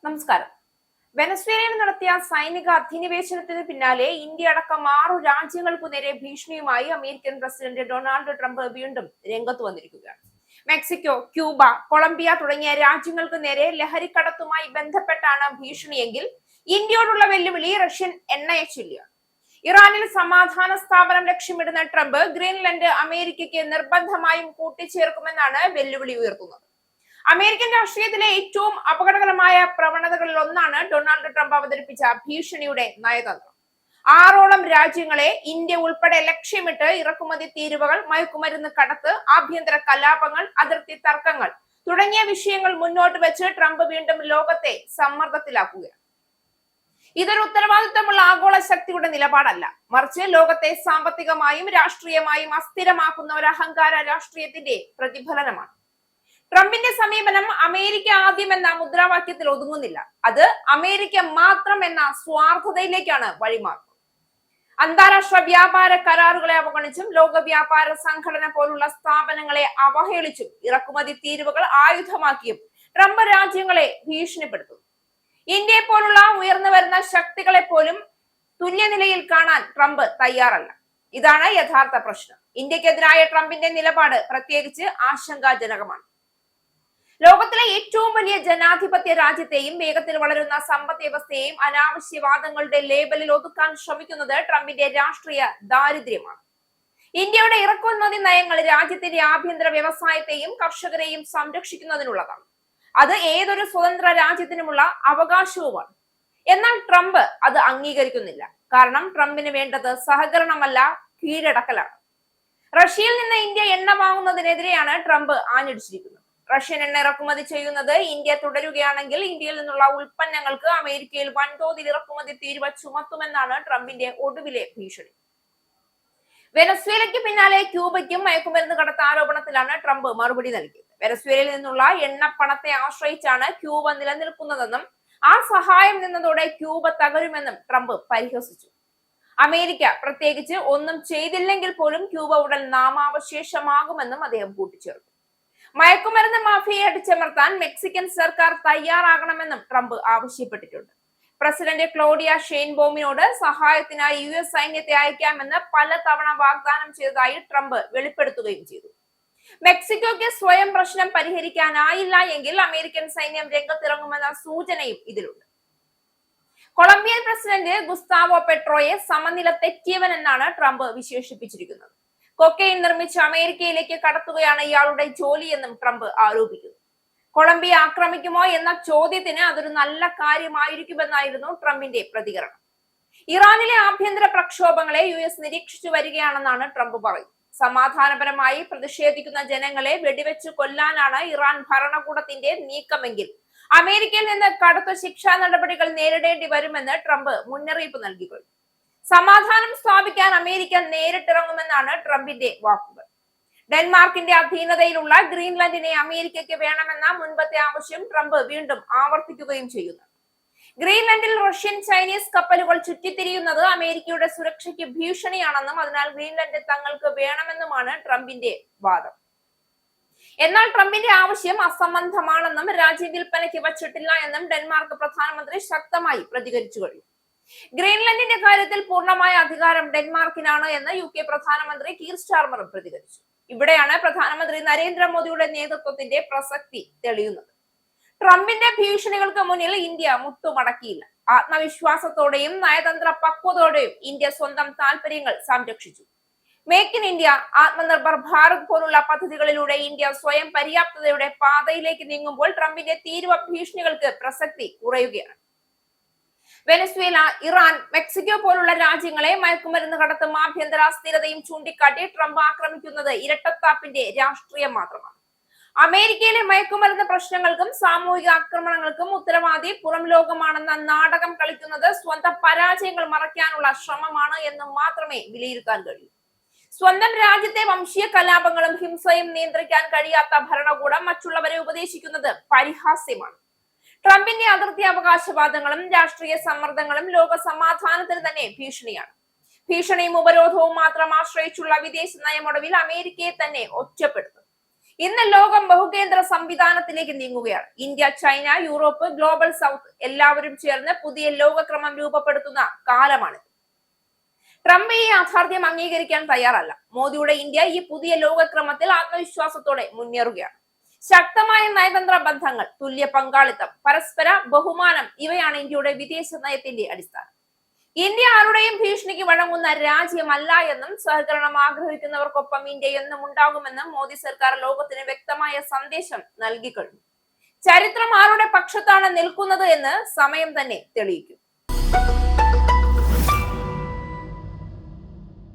നമസ്കാരം. വെനസ്വേലയിൽ നടത്തിയ സൈനിക അധിനിവേശനത്തിന് പിന്നാലെ ഇന്ത്യ അടക്കം 6 രാജ്യങ്ങൾക്കു നേരെ ഭീഷണിയുമായി അമേരിക്കൻ പ്രസിഡന്റ് ഡൊണാൾഡ് ട്രംപ് വീണ്ടും രംഗത്ത് വന്നിരിക്കുകയാണ്. മെക്സിക്കോ, ക്യൂബ, കൊളംബിയ തുടങ്ങിയ രാജ്യങ്ങൾക്ക് നേരെ ലഹരിക്കടത്തുമായി ബന്ധപ്പെട്ടാണ് ഭീഷണിയെങ്കിൽ ഇന്ത്യയോടുള്ള വെല്ലുവിളി റഷ്യൻ എണ്ണയെ ചൊല്ലിയാണ്. ഇറാനിൽ സമാധാന സ്ഥാപനം ലക്ഷ്യമിടുന്ന ട്രംപ് ഗ്രീൻലൻഡ് അമേരിക്കയ്ക്ക് നിർബന്ധമായും കൂട്ടിച്ചേർക്കുമെന്നാണ് വെല്ലുവിളി ഉയർത്തുന്നത്. അമേരിക്കൻ രാഷ്ട്രീയത്തിലെ ഏറ്റവും അപകടകരമായ പ്രവണതകളിൽ ഒന്നാണ് ഡൊണാൾഡ് ട്രംപ് അവതരിപ്പിച്ച ഭീഷണിയുടെ നയതന്ത്രം. 6ഓളം രാജ്യങ്ങളെ ഇന്ത്യ ഉൾപ്പെടെ ലക്ഷ്യമിട്ട് ഇറക്കുമതി തീരുവകൾ, മയക്കുമരുന്ന് കടത്ത്, ആഭ്യന്തര കലാപങ്ങൾ, അതിർത്തി തർക്കങ്ങൾ തുടങ്ങിയ വിഷയങ്ങൾ മുന്നോട്ട് വെച്ച് ട്രംപ് വീണ്ടും ലോകത്തെ സമ്മർദ്ദത്തിലാക്കുകയാണ്. ഇതൊരു ഉത്തരവാദിത്തമുള്ള ആഗോള ശക്തിയുടെ നിലപാടല്ല, മറിച്ച് ലോകത്തെ സാമ്പത്തികമായും രാഷ്ട്രീയമായും അസ്ഥിരമാക്കുന്ന ഒരു അഹങ്കാര രാഷ്ട്രീയത്തിന്റെ പ്രതിഫലനമാണ്. ട്രംപിന്റെ സമീപനം അമേരിക്ക ആദ്യം എന്ന മുദ്രാവാക്യത്തിൽ ഒതുങ്ങുന്നില്ല. അത് അമേരിക്ക മാത്രം എന്ന സ്വാർത്ഥതയിലേക്കാണ് വഴിമാറുന്നത്. അന്താരാഷ്ട്ര വ്യാപാര കരാറുകളെ അവഗണിച്ചും ലോക വ്യാപാര സംഘടന പോലുള്ള സ്ഥാപനങ്ങളെ അവഹേളിച്ചും ഇറക്കുമതി തീരുവകൾ ആയുധമാക്കിയും ട്രംപ് രാജ്യങ്ങളെ ഭീഷണിപ്പെടുത്തുന്നു. ഇന്ത്യയെ പോലുള്ള ഉയർന്നു വരുന്ന ശക്തികളെ പോലും തുല്യനിലയിൽ കാണാൻ ട്രംപ് തയ്യാറല്ല. ഇതാണ് യഥാർത്ഥ പ്രശ്നം. ഇന്ത്യക്കെതിരായ ട്രംപിന്റെ നിലപാട് പ്രത്യേകിച്ച് ആശങ്കാജനകമാണ്. ലോകത്തിലെ ഏറ്റവും വലിയ ജനാധിപത്യ രാജ്യത്തെയും വേഗത്തിൽ വളരുന്ന സമ്പദ് വ്യവസ്ഥയെയും അനാവശ്യവാദങ്ങളുടെ ലേബലിൽ ഒതുക്കാൻ ശ്രമിക്കുന്നത് ട്രംപിന്റെ രാഷ്ട്രീയ ദാരിദ്ര്യമാണ്. ഇന്ത്യയുടെ ഇറക്കുമതി നയങ്ങൾ രാജ്യത്തിന്റെ ആഭ്യന്തര വ്യവസായത്തെയും കർഷകരെയും സംരക്ഷിക്കുന്നതിനുള്ളതാണ്. അത് ഏതൊരു സ്വതന്ത്ര രാജ്യത്തിനുമുള്ള അവകാശവുമാണ്. എന്നാൽ ട്രംപ് അത് അംഗീകരിക്കുന്നില്ല. കാരണം ട്രംപിന് വേണ്ടത് സഹകരണമല്ല, കീഴടക്കലാണ്. റഷ്യയിൽ നിന്ന് ഇന്ത്യ എണ്ണ വാങ്ങുന്നതിനെതിരെയാണ് ട്രംപ് ആഞ്ഞടിച്ചിരിക്കുന്നത്. റഷ്യൻ എണ്ണ ഇറക്കുമതി ചെയ്യുന്നത് ഇന്ത്യ തുടരുകയാണെങ്കിൽ ഇന്ത്യയിൽ നിന്നുള്ള ഉൽപ്പന്നങ്ങൾക്ക് അമേരിക്കയിൽ വൻതോതിൽ ഇറക്കുമതി തീരുവ ചുമത്തുമെന്നാണ് ട്രംപിന്റെ ഒടുവിലെ ഭീഷണി. വെനസ്വേലയ്ക്ക് പിന്നാലെ ക്യൂബയ്ക്കും മയക്കുമരുന്ന് കടത്ത ആരോപണത്തിലാണ് ട്രംപ് മറുപടി നൽകിയത്. വെനസ്വേലയിൽ നിന്നുള്ള എണ്ണപ്പണത്തെ ആശ്രയിച്ചാണ് ക്യൂബ നിലനിൽക്കുന്നതെന്നും ആ സഹായം നിന്നതോടെ ക്യൂബ തകരുമെന്നും ട്രംപ് പരിഹസിച്ചു. അമേരിക്ക പ്രത്യേകിച്ച് ഒന്നും ചെയ്തില്ലെങ്കിൽ പോലും ക്യൂബ ഉടൻ നാമാവശേഷമാകുമെന്നും അദ്ദേഹം കൂട്ടിച്ചേർത്തു. മയക്കുമരുന്ന് മാഫിയയെ അടിച്ചമർത്താൻ മെക്സിക്കൻ സർക്കാർ തയ്യാറാകണമെന്നും ട്രംപ് ആവശ്യപ്പെട്ടിട്ടുണ്ട്. പ്രസിഡന്റ് ക്ലോഡിയ ഷെയ്ൻബോമിനോട് സഹായത്തിനായി US സൈന്യത്തെ അയക്കാമെന്ന് പലതവണ വാഗ്ദാനം ചെയ്തതായി ട്രംപ് വെളിപ്പെടുത്തുകയും ചെയ്തു. മെക്സിക്കോയ്ക്ക് സ്വയം പ്രശ്നം പരിഹരിക്കാനായില്ല എങ്കിൽ അമേരിക്കൻ സൈന്യം രംഗത്തിറങ്ങുമെന്ന സൂചനയും ഇതിലുണ്ട്. കൊളംബിയൻ പ്രസിഡന്റ് ഗുസ്താവോ പെട്രോയെ സമനില തെറ്റിയവൻ എന്നാണ് ട്രംപ് വിശേഷിപ്പിച്ചിരിക്കുന്നത്. കൊക്കൈൻ നിർമ്മിച്ച് അമേരിക്കയിലേക്ക് കടത്തുകയാണ് ഇയാളുടെ ജോലിയെന്നും ട്രംപ് ആരോപിക്കുന്നു. കൊളംബിയ ആക്രമിക്കുമോ എന്ന ചോദ്യത്തിന് അതൊരു നല്ല കാര്യമായിരിക്കുമെന്നായിരുന്നു ട്രംപിന്റെ പ്രതികരണം. ഇറാനിലെ ആഭ്യന്തര പ്രക്ഷോഭങ്ങളെ US നിരീക്ഷിച്ചു വരികയാണെന്നാണ് ട്രംപ് പറയുന്നത്. സമാധാനപരമായി പ്രതിഷേധിക്കുന്ന ജനങ്ങളെ വെടിവെച്ച് കൊല്ലാനാണ് ഇറാൻ ഭരണകൂടത്തിന്റെ നീക്കമെങ്കിൽ അമേരിക്കയിൽ നിന്ന് കടുത്ത ശിക്ഷാ നടപടികൾ നേരിടേണ്ടി വരുമെന്ന് ട്രംപ് മുന്നറിയിപ്പ് നൽകി കഴിഞ്ഞു. സമാധാനം സ്ഥാപിക്കാൻ അമേരിക്ക നേരിട്ടിറങ്ങുമെന്നാണ് ട്രംപിന്റെ വാക്കുകൾ. ഡെൻമാർക്കിന്റെ അധീനതയിലുള്ള ഗ്രീൻലൻഡിനെ അമേരിക്കയ്ക്ക് വേണമെന്ന മുൻപത്തെ ആവശ്യം ട്രംപ് വീണ്ടും ആവർത്തിക്കുകയും ചെയ്യുന്നു. ഗ്രീൻലൻഡിൽ റഷ്യൻ ചൈനീസ് കപ്പലുകൾ ചുറ്റിത്തിരിയുന്നത് അമേരിക്കയുടെ സുരക്ഷയ്ക്ക് ഭീഷണിയാണെന്നും അതിനാൽ ഗ്രീൻലൻഡ് തങ്ങൾക്ക് വേണമെന്നുമാണ് ട്രംപിന്റെ വാദം. എന്നാൽ ട്രംപിന്റെ ആവശ്യം അസംബന്ധമാണെന്നും രാജ്യ വിൽപ്പനയ്ക്ക് വച്ചിട്ടില്ല എന്നും ഡെൻമാർക്ക് പ്രധാനമന്ത്രി ശക്തമായി പ്രതികരിച്ചു കഴിഞ്ഞു. ഗ്രീൻലൻഡിന്റെ കാര്യത്തിൽ പൂർണ്ണമായ അധികാരം ഡെൻമാർക്കിനാണ് എന്ന് UK പ്രധാനമന്ത്രി കീർ സ്റ്റാർമറും പ്രതികരിച്ചു. ഇവിടെയാണ് പ്രധാനമന്ത്രി നരേന്ദ്രമോദിയുടെ നേതൃത്വത്തിന്റെ പ്രസക്തി തെളിയുന്നത്. ട്രംപിന്റെ ഭീഷണികൾക്ക് മുന്നിൽ ഇന്ത്യ മുട്ടുമടക്കിയില്ല. ആത്മവിശ്വാസത്തോടെയും നയതന്ത്ര പക്വതയോടെയും ഇന്ത്യ സ്വന്തം താൽപര്യങ്ങൾ സംരക്ഷിച്ചു. Make in India, Atmanirbhar Bharat പോലുള്ള പദ്ധതികളിലൂടെ ഇന്ത്യ സ്വയം പര്യാപ്തതയുടെ പാതയിലേക്ക് നീങ്ങുമ്പോൾ ട്രംപിന്റെ തീരുവ ഭീഷണികൾക്ക് പ്രസക്തി കുറയുകയാണ്. വെനസ്വേല, ഇറാൻ, മെക്സിക്കോ പോലുള്ള രാജ്യങ്ങളെ മയക്കുമരുന്ന് കടത്തും ആഭ്യന്തര അസ്ഥിരതയും ചൂണ്ടിക്കാട്ടി ട്രംപ് ആക്രമിക്കുന്നത് ഇരട്ടത്താപ്പിന്റെ രാഷ്ട്രീയം മാത്രമാണ്. അമേരിക്കയിലെ മയക്കുമരുന്ന് പ്രശ്നങ്ങൾക്കും സാമൂഹിക ആക്രമണങ്ങൾക്കും ഉത്തരവാദി പുറം ലോകമാണെന്ന നാടകം കളിക്കുന്നത് സ്വന്തം പരാജയങ്ങൾ മറയ്ക്കാനുള്ള ശ്രമമാണ് എന്ന് മാത്രമേ വിലയിരുത്താൻ കഴിയൂ. സ്വന്തം രാജ്യത്തെ വംശീയ കലാപങ്ങളും ഹിംസയും നിയന്ത്രിക്കാൻ കഴിയാത്ത ഭരണകൂടം മറ്റുള്ളവരെ ഉപദേശിക്കുന്നത് പരിഹാസ്യമാണ്. ട്രംപിന്റെ അതിർത്തി അവകാശവാദങ്ങളും രാഷ്ട്രീയ സമ്മർദ്ദങ്ങളും ലോക സമാധാനത്തിന് തന്നെ ഭീഷണിയാണ്. ഭീഷണിയും ഉപരോധവും മാത്രം ആശ്രയിച്ചുള്ള വിദേശ നയമൊടുവിൽ അമേരിക്കയെ തന്നെ ഒറ്റപ്പെടുത്തും. ഇന്ന് ലോകം ബഹുകേന്ദ്ര സംവിധാനത്തിലേക്ക് നീങ്ങുകയാണ്. India, China, Europe, global south എല്ലാവരും ചേർന്ന് പുതിയ ലോകക്രമം രൂപപ്പെടുത്തുന്ന കാലമാണ്. ട്രംപ് ഈ യാഥാർത്ഥ്യം അംഗീകരിക്കാൻ തയ്യാറല്ല. മോദിയുടെ ഇന്ത്യ ഈ പുതിയ ലോകക്രമത്തിൽ ആത്മവിശ്വാസത്തോടെ മുന്നേറുകയാണ്. ശക്തമായ നയതന്ത്ര ബന്ധങ്ങൾ, തുല്യ പങ്കാളിത്തം, പരസ്പര ബഹുമാനം ഇവയാണ് ഇന്ത്യയുടെ വിദേശ നയത്തിന്റെ അടിസ്ഥാനം. ഇന്ത്യ ആരുടെയും ഭീഷണിക്ക് വഴങ്ങുന്ന രാജ്യമല്ല എന്നും സഹകരണം ആഗ്രഹിക്കുന്നവർക്കൊപ്പം ഇന്ത്യ എന്നും ഉണ്ടാകുമെന്നും മോദി സർക്കാർ ലോകത്തിന് വ്യക്തമായ സന്ദേശം നൽകിക്കഴിഞ്ഞു. ചരിത്രം ആരുടെ പക്ഷത്താണ് നിൽക്കുന്നത് എന്ന് സമയം തന്നെ തെളിയിക്കും.